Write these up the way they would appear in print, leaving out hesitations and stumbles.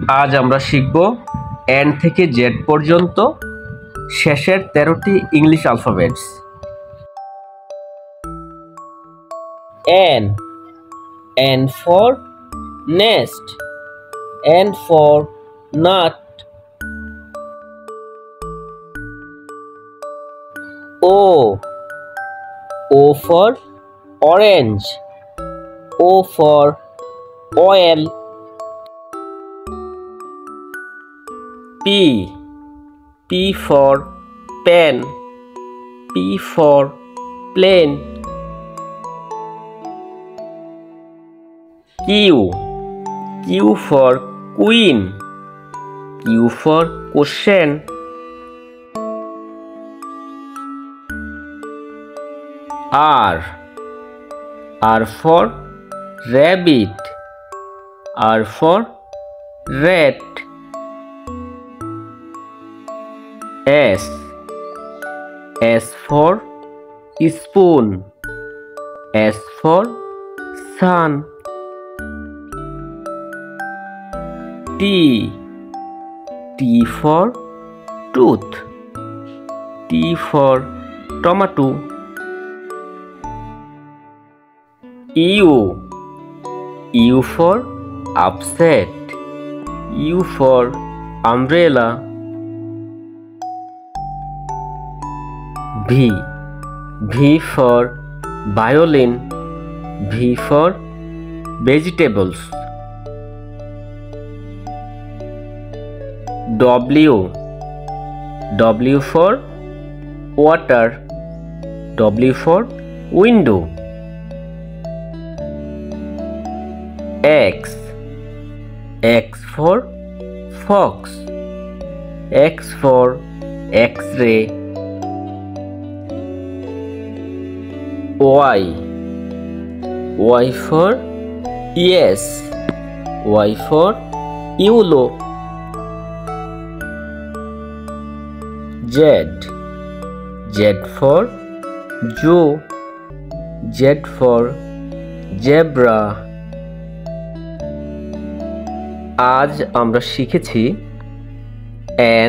আজ আমরা শিখব এন থেকে জেড পর্যন্ত শেষের 13টি English alphabets. N. N for nest. N for nut. O. O for orange. O for oil. P. P for pen. P for plane. Q. Q for queen. Q for question. R. R for rabbit. R for rat. S. S for spoon. S for sun. T. T for tooth. T for tomato. U. U for upset. U for umbrella. V. V for violin. V for vegetables. W. W for water. W for window. X. X for fox. X for X-ray. Y. Y for yes. Y for yellow. Z. Z for Joe. Z for zebra. আজ আমরা শিখেছি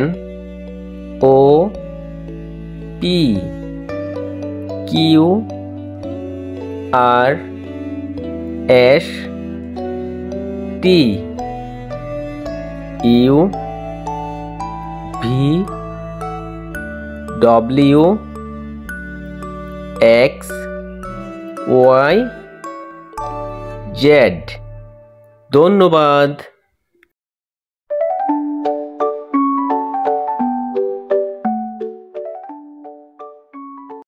N O P Q R S T U V W X Y Z। ধন্যবাদ।